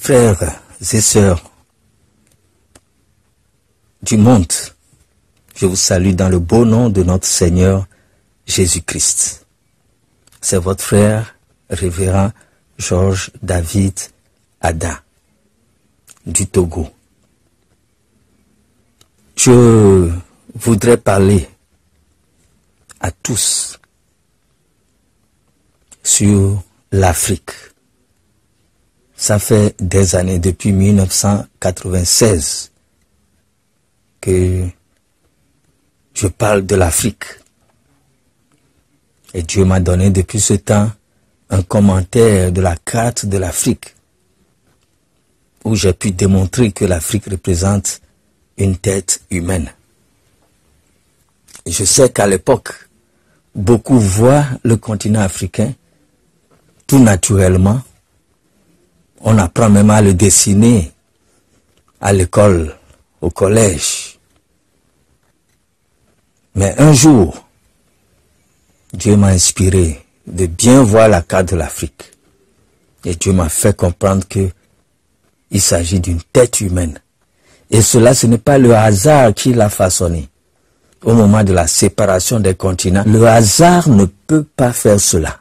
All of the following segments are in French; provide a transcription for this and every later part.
Frères et sœurs du monde, je vous salue dans le beau nom de notre Seigneur Jésus-Christ. C'est votre frère, révérend Georges David Ada, du Togo. Je voudrais parler à tous sur l'Afrique. Ça fait des années, depuis 1996, que je parle de l'Afrique. Et Dieu m'a donné depuis ce temps un commentaire de la carte de l'Afrique, où j'ai pu démontrer que l'Afrique représente une tête humaine. Et je sais qu'à l'époque, beaucoup voient le continent africain tout naturellement. On apprend même à le dessiner à l'école, au collège. Mais un jour, Dieu m'a inspiré de bien voir la carte de l'Afrique. Et Dieu m'a fait comprendre que il s'agit d'une tête humaine. Et cela, ce n'est pas le hasard qui l'a façonné. Au moment de la séparation des continents, le hasard ne peut pas faire cela.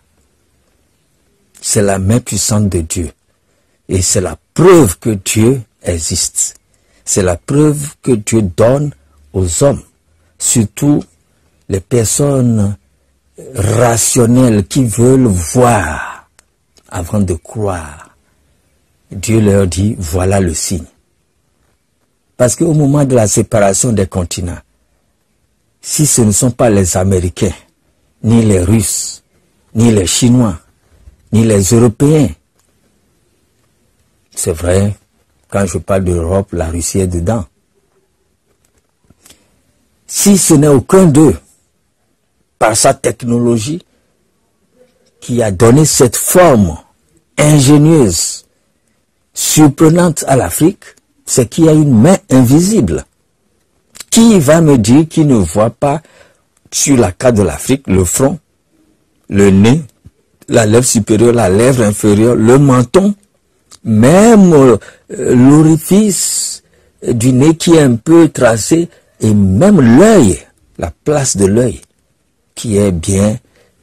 C'est la main puissante de Dieu. Et c'est la preuve que Dieu existe. C'est la preuve que Dieu donne aux hommes, surtout les personnes rationnelles qui veulent voir avant de croire. Dieu leur dit, voilà le signe. Parce qu'au moment de la séparation des continents, si ce ne sont pas les Américains, ni les Russes, ni les Chinois, ni les Européens, c'est vrai, quand je parle de l'Europe, la Russie est dedans. Si ce n'est aucun d'eux, par sa technologie, qui a donné cette forme ingénieuse, surprenante à l'Afrique, c'est qu'il y a une main invisible. Qui va me dire qu'il ne voit pas sur la carte de l'Afrique le front, le nez, la lèvre supérieure, la lèvre inférieure, le menton, même l'orifice du nez qui est un peu tracé, et même l'œil, la place de l'œil, qui est bien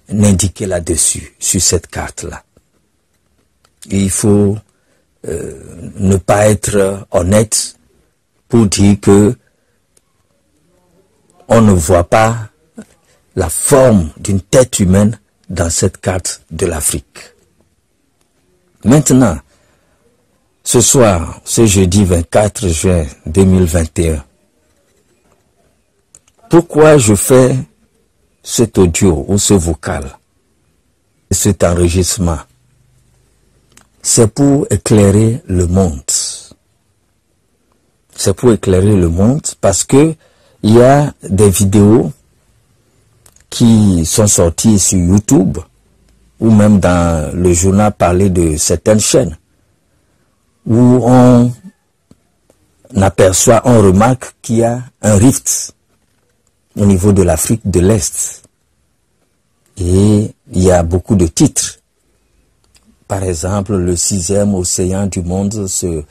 indiquée là-dessus, sur cette carte-là. Il faut ne pas être honnête pour dire que on ne voit pas la forme d'une tête humaine dans cette carte de l'Afrique. Maintenant, ce soir, ce jeudi 24 juin 2021, pourquoi je fais cet audio ou ce vocal, cet enregistrement? C'est pour éclairer le monde. C'est pour éclairer le monde parce que il y a des vidéos qui sont sorties sur YouTube ou même dans le journal parlé de certaines chaînes où on aperçoit, on remarque qu'il y a un rift au niveau de l'Afrique de l'Est. Et il y a beaucoup de titres. Par exemple, le 6e océan du monde se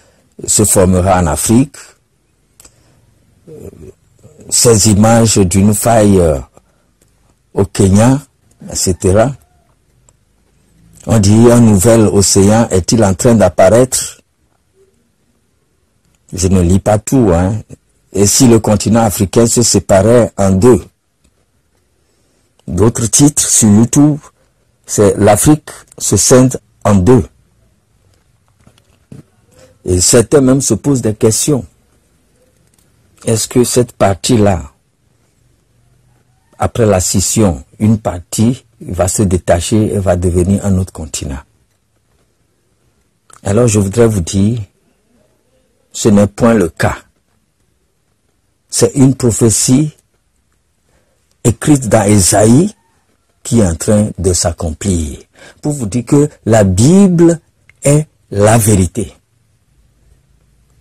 formera en Afrique. Ces images d'une faille au Kenya, etc. On dit un nouvel océan est-il en train d'apparaître? Je ne lis pas tout, hein. Et si le continent africain se séparait en deux? D'autres titres sur YouTube, c'est l'Afrique se scinde en deux. Et certains même se posent des questions. Est-ce que cette partie-là, après la scission, une partie va se détacher et va devenir un autre continent? Alors je voudrais vous dire, ce n'est point le cas. C'est une prophétie écrite dans Ésaïe qui est en train de s'accomplir. Pour vous dire que la Bible est la vérité.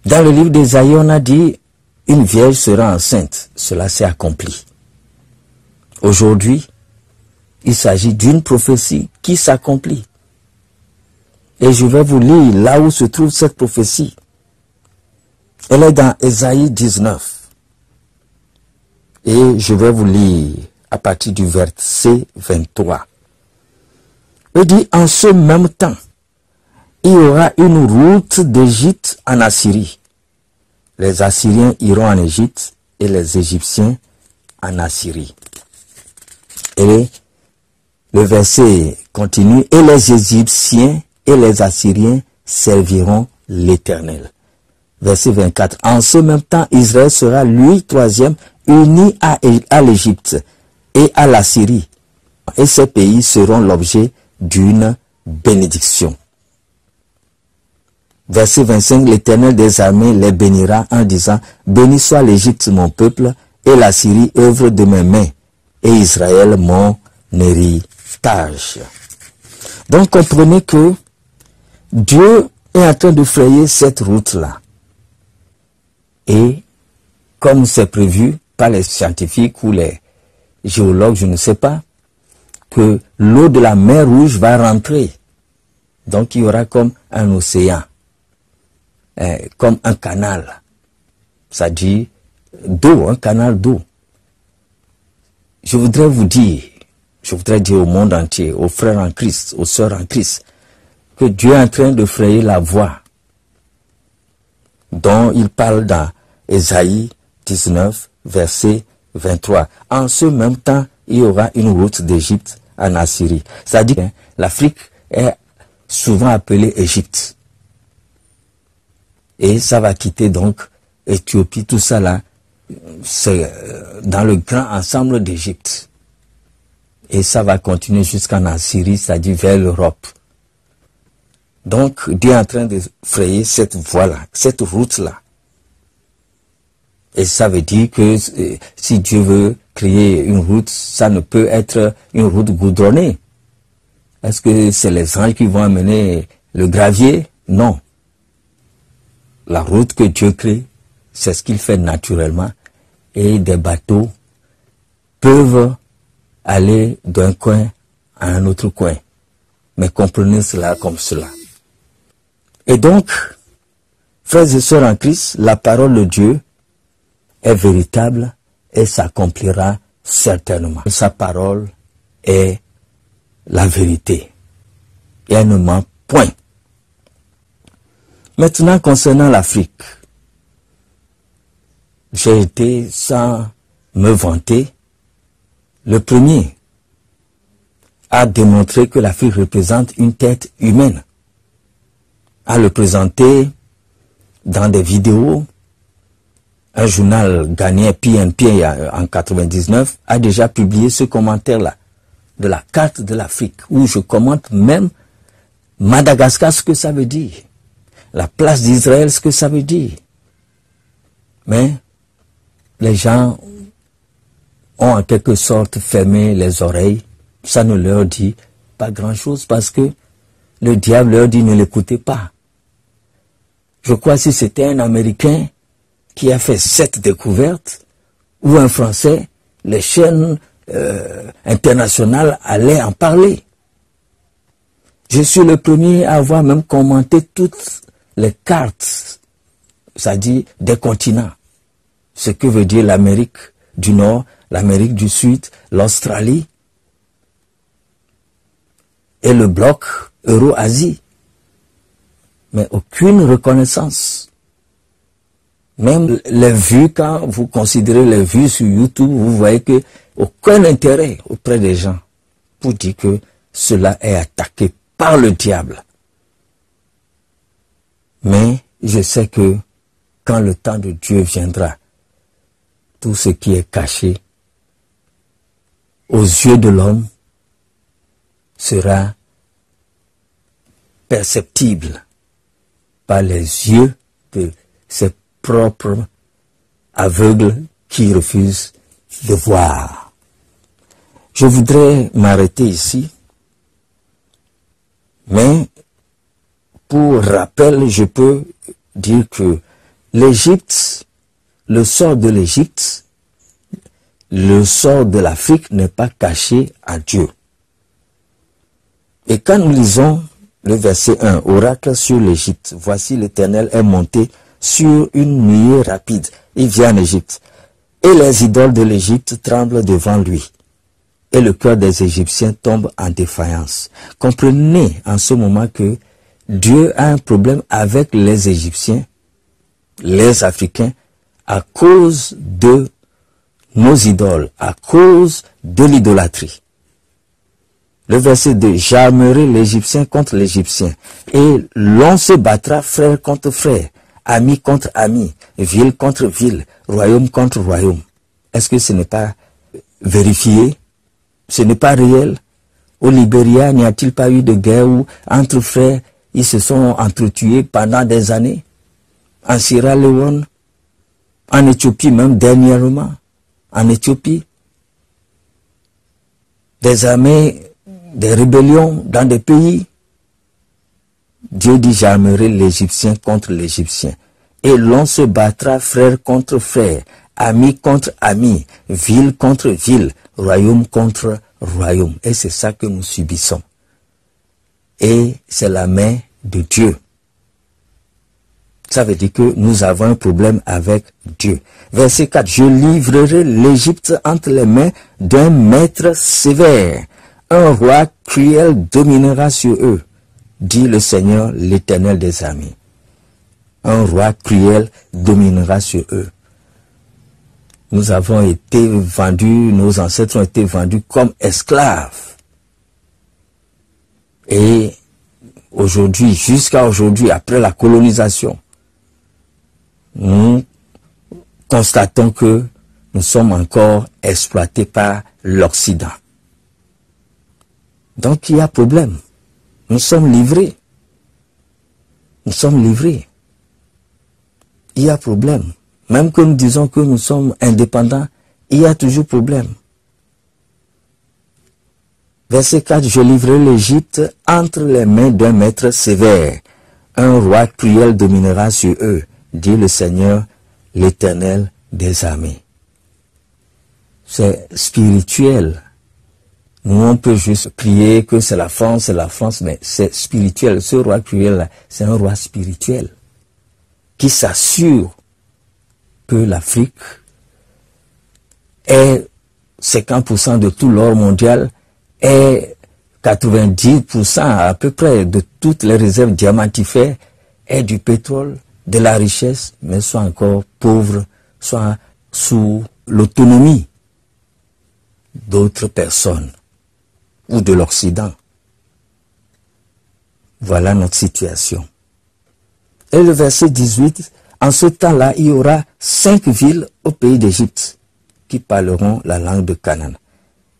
Dans le livre d'Ésaïe, on a dit, une vierge sera enceinte. Cela s'est accompli. Aujourd'hui, il s'agit d'une prophétie qui s'accomplit. Et je vais vous lire là où se trouve cette prophétie. Elle est dans Ésaïe 19. Et je vais vous lire à partir du verset 23. Il dit, en ce même temps, il y aura une route d'Égypte en Assyrie. Les Assyriens iront en Égypte et les Égyptiens en Assyrie. Et le verset continue, et les Égyptiens et les Assyriens serviront l'Éternel. Verset 24. En ce même temps, Israël sera, lui, troisième, uni à l'Égypte et à la Syrie. Et ces pays seront l'objet d'une bénédiction. Verset 25. L'Éternel des armées les bénira en disant, béni soit l'Égypte, mon peuple, et la Syrie, œuvre de mes mains, et Israël, mon héritage. Donc, comprenez que Dieu est en train de frayer cette route-là. Et comme c'est prévu par les scientifiques ou les géologues, je ne sais pas, que l'eau de la mer Rouge va rentrer. Donc il y aura comme un océan, comme un canal, c'est-à-dire d'eau, un canal d'eau. Je voudrais dire au monde entier, aux frères en Christ, aux sœurs en Christ, que Dieu est en train de frayer la voie dont il parle dans Ésaïe 19, verset 23. En ce même temps, il y aura une route d'Égypte en Assyrie. C'est-à-dire que l'Afrique est souvent appelée Égypte. Et ça va quitter donc Éthiopie, tout ça là, c'est dans le grand ensemble d'Égypte. Et ça va continuer jusqu'en Assyrie, c'est-à-dire vers l'Europe. Donc, Dieu est en train de frayer cette voie-là, cette route-là. Et ça veut dire que si Dieu veut créer une route, ça ne peut être une route goudronnée. Est-ce que c'est les anges qui vont amener le gravier? Non. La route que Dieu crée, c'est ce qu'il fait naturellement. Et des bateaux peuvent aller d'un coin à un autre coin. Mais comprenez cela comme cela. Et donc, frères et sœurs en Christ, la parole de Dieu est véritable et s'accomplira certainement. Sa parole est la vérité. Et elle ne ment point. Maintenant, concernant l'Afrique, j'ai été, sans me vanter, le premier à démontrer que l'Afrique représente une tête humaine, à le présenter dans des vidéos. Un journal ghanéen PNP en 99 a déjà publié ce commentaire-là de la carte de l'Afrique, où je commente même Madagascar, ce que ça veut dire, la place d'Israël, ce que ça veut dire. Mais les gens ont en quelque sorte fermé les oreilles. Ça ne leur dit pas grand-chose parce que le diable leur dit ne l'écoutez pas. Je crois que si c'était un Américain qui a fait cette découverte, ou un Français, les chaînes internationales allaient en parler. Je suis le premier à avoir même commenté toutes les cartes, c'est-à-dire des continents. Ce que veut dire l'Amérique du Nord, l'Amérique du Sud, l'Australie et le bloc Euro-Asie. Mais aucune reconnaissance. Même les vues, quand vous considérez les vues sur YouTube, vous voyez que aucun intérêt auprès des gens pour dire que cela est attaqué par le diable. Mais je sais que quand le temps de Dieu viendra, tout ce qui est caché aux yeux de l'homme sera perceptible par les yeux de ses propres aveugles qui refusent de voir. Je voudrais m'arrêter ici, mais pour rappel, je peux dire que l'Égypte, le sort de l'Égypte, le sort de l'Afrique n'est pas caché à Dieu. Et quand nous lisons Le verset 1, oracle sur l'Égypte. Voici l'Éternel est monté sur une nuée rapide. Il vient en Égypte. Et les idoles de l'Égypte tremblent devant lui. Et le cœur des Égyptiens tombe en défaillance. Comprenez en ce moment que Dieu a un problème avec les Égyptiens, les Africains, à cause de nos idoles, à cause de l'idolâtrie. Le verset 2, j'armerai l'Égyptien contre l'Égyptien, et l'on se battra frère contre frère, ami contre ami, ville contre ville, royaume contre royaume. Est-ce que ce n'est pas vérifié? Ce n'est pas réel? Au Libéria, n'y a-t-il pas eu de guerre où entre frères, ils se sont entretués pendant des années? En Sierra Leone, en Éthiopie même dernièrement, en Éthiopie, des armées, des rébellions dans des pays. Dieu dit, j'armerai l'Égyptien contre l'Égyptien. Et l'on se battra frère contre frère, ami contre ami, ville contre ville, royaume contre royaume. Et c'est ça que nous subissons. Et c'est la main de Dieu. Ça veut dire que nous avons un problème avec Dieu. Verset 4, je livrerai l'Égypte entre les mains d'un maître sévère. Un roi cruel dominera sur eux, dit le Seigneur, l'Éternel des armées. Un roi cruel dominera sur eux. Nous avons été vendus, nos ancêtres ont été vendus comme esclaves. Et aujourd'hui, jusqu'à aujourd'hui, après la colonisation, nous constatons que nous sommes encore exploités par l'Occident. Donc il y a problème. Nous sommes livrés. Nous sommes livrés. Il y a problème. Même que nous disons que nous sommes indépendants, il y a toujours problème. Verset 4, je livrerai l'Égypte entre les mains d'un maître sévère. Un roi cruel dominera sur eux, dit le Seigneur, l'Éternel des armées. C'est spirituel. Nous, on peut juste prier que c'est la France, mais c'est spirituel. Ce roi cruel, c'est un roi spirituel qui s'assure que l'Afrique est 50% de tout l'or mondial, est 90% à peu près de toutes les réserves diamantifères, est du pétrole, de la richesse, mais soit encore pauvre, soit sous l'autonomie d'autres personnes ou de l'Occident. Voilà notre situation. Et le verset 18, en ce temps-là, il y aura 5 villes au pays d'Égypte qui parleront la langue de Canaan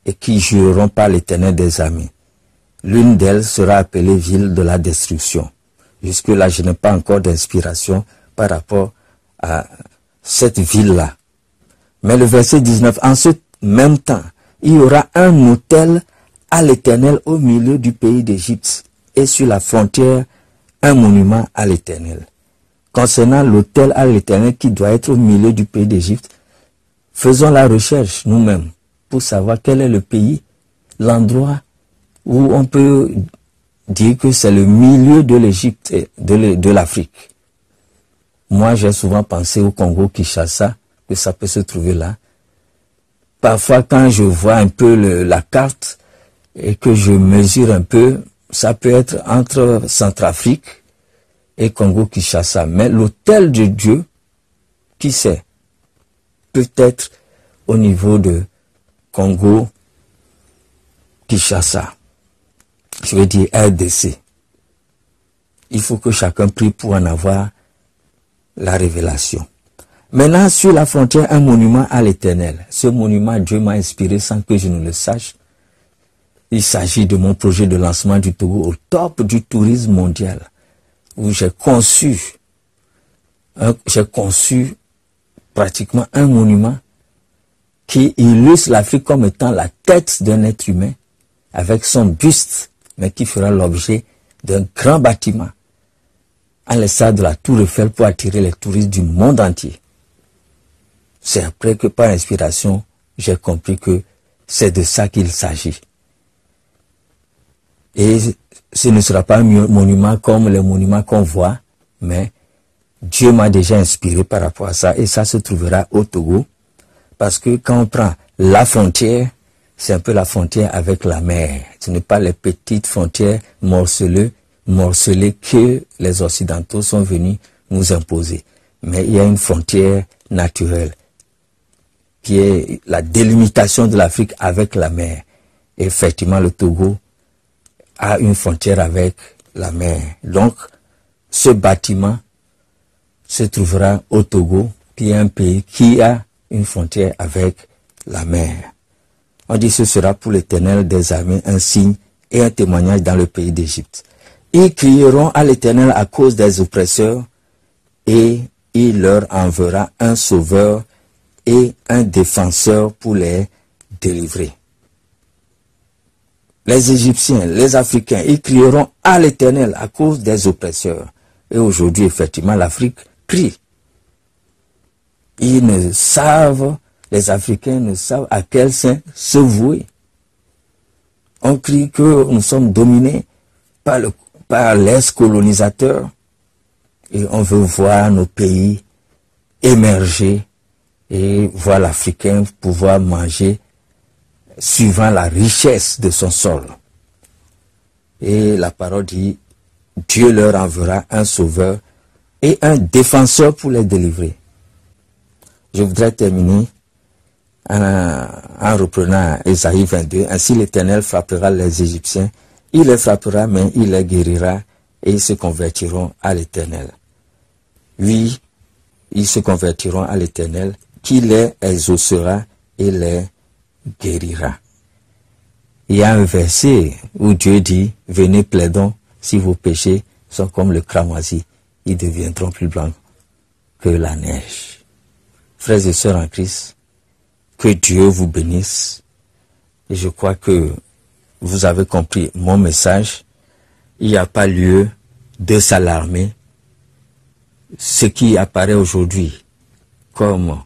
et qui jureront par l'Éternel des armées. L'une d'elles sera appelée ville de la destruction. Jusque-là, je n'ai pas encore d'inspiration par rapport à cette ville-là. Mais le verset 19, en ce même temps, il y aura un autel à l'Éternel au milieu du pays d'Égypte et sur la frontière, un monument à l'Éternel. Concernant l'autel à l'Éternel qui doit être au milieu du pays d'Égypte, faisons la recherche nous-mêmes pour savoir quel est le pays, l'endroit où on peut dire que c'est le milieu de l'Égypte et de l'Afrique. Moi, j'ai souvent pensé au Congo-Kinshasa, que ça peut se trouver là. Parfois, quand je vois un peu la carte et que je mesure un peu, ça peut être entre Centrafrique et Congo-Kinshasa. Mais l'autel de Dieu, qui sait, peut-être au niveau de Congo-Kinshasa. Je veux dire RDC. Il faut que chacun prie pour en avoir la révélation. Maintenant, sur la frontière, un monument à l'Éternel. Ce monument, Dieu m'a inspiré sans que je ne le sache. Il s'agit de mon projet de lancement du Togo au top du tourisme mondial, où j'ai conçu pratiquement un monument qui illustre l'Afrique comme étant la tête d'un être humain, avec son buste, mais qui fera l'objet d'un grand bâtiment, à l'instar de la Tour Eiffel, pour attirer les touristes du monde entier. C'est après que, par inspiration, j'ai compris que c'est de ça qu'il s'agit. Et ce ne sera pas un monument comme les monuments qu'on voit, mais Dieu m'a déjà inspiré par rapport à ça, et ça se trouvera au Togo, parce que quand on prend la frontière, c'est un peu la frontière avec la mer. Ce n'est pas les petites frontières morcelées que les Occidentaux sont venus nous imposer. Mais il y a une frontière naturelle, qui est la délimitation de l'Afrique avec la mer. Et effectivement, le Togo a une frontière avec la mer. Donc, ce bâtiment se trouvera au Togo, qui est un pays qui a une frontière avec la mer. On dit ce sera pour l'Éternel des armées un signe et un témoignage dans le pays d'Égypte. Ils crieront à l'Éternel à cause des oppresseurs, et il leur enverra un sauveur et un défenseur pour les délivrer. Les Égyptiens, les Africains, ils crieront à l'Éternel à cause des oppresseurs. Et aujourd'hui, effectivement, l'Afrique crie. Ils ne savent, les Africains ne savent à quel saint se vouer. On crie que nous sommes dominés par les colonisateurs, et on veut voir nos pays émerger et voir l'Africain pouvoir manger suivant la richesse de son sol. Et la parole dit, Dieu leur enverra un sauveur et un défenseur pour les délivrer. Je voudrais terminer en reprenant Ésaïe 22. Ainsi l'Éternel frappera les Égyptiens, il les frappera, mais il les guérira, et ils se convertiront à l'Éternel. Oui, ils se convertiront à l'Éternel, qui les exaucera et les guérira. Il y a un verset où Dieu dit, venez plaidons, si vos péchés sont comme le cramoisi, ils deviendront plus blancs que la neige. Frères et sœurs en Christ, que Dieu vous bénisse. Et je crois que vous avez compris mon message. Il n'y a pas lieu de s'alarmer. Ce qui apparaît aujourd'hui comme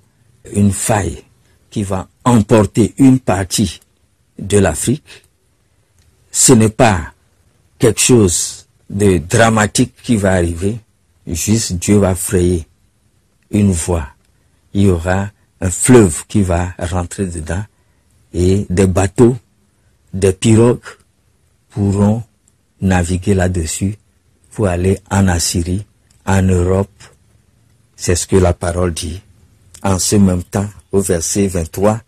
une faille qui va emporter une partie de l'Afrique, ce n'est pas quelque chose de dramatique qui va arriver. Juste Dieu va frayer une voie. Il y aura un fleuve qui va rentrer dedans, et des bateaux, des pirogues pourront naviguer là-dessus pour aller en Assyrie, en Europe. C'est ce que la parole dit. En ce même temps, au verset 23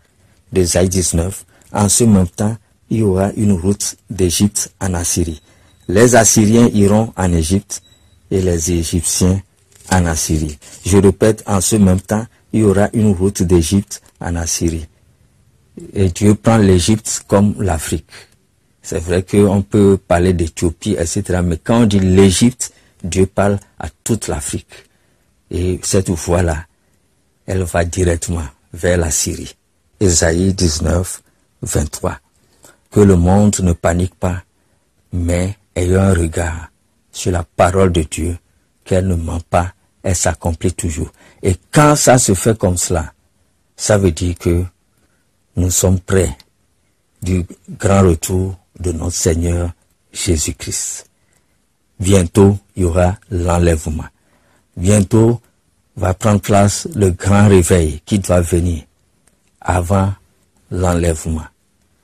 d'Ésaïe 19, en ce même temps, il y aura une route d'Égypte en Assyrie. Les Assyriens iront en Égypte et les Égyptiens en Assyrie. Je répète, en ce même temps, il y aura une route d'Égypte en Assyrie. Et Dieu prend l'Égypte comme l'Afrique. C'est vrai qu'on peut parler d'Éthiopie, etc. Mais quand on dit l'Égypte, Dieu parle à toute l'Afrique. Et cette voie-là, elle va directement vers la Syrie. Ésaïe 19, 23. Que le monde ne panique pas, mais ayons un regard sur la parole de Dieu, qu'elle ne ment pas, elle s'accomplit toujours. Et quand ça se fait comme cela, ça veut dire que nous sommes près du grand retour de notre Seigneur Jésus-Christ. Bientôt, il y aura l'enlèvement. Bientôt va prendre place le grand réveil qui doit venir avant l'enlèvement.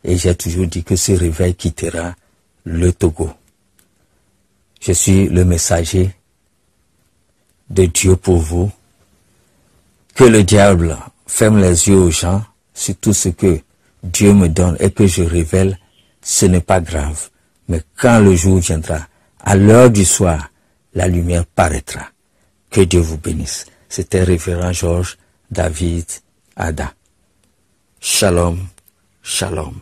Et j'ai toujours dit que ce réveil quittera le Togo. Je suis le messager de Dieu pour vous. Que le diable ferme les yeux aux gens sur tout ce que Dieu me donne et que je révèle, ce n'est pas grave. Mais quand le jour viendra, à l'heure du soir, la lumière paraîtra. Que Dieu vous bénisse. C'était révérend Georges David Ada. Shalom, shalom.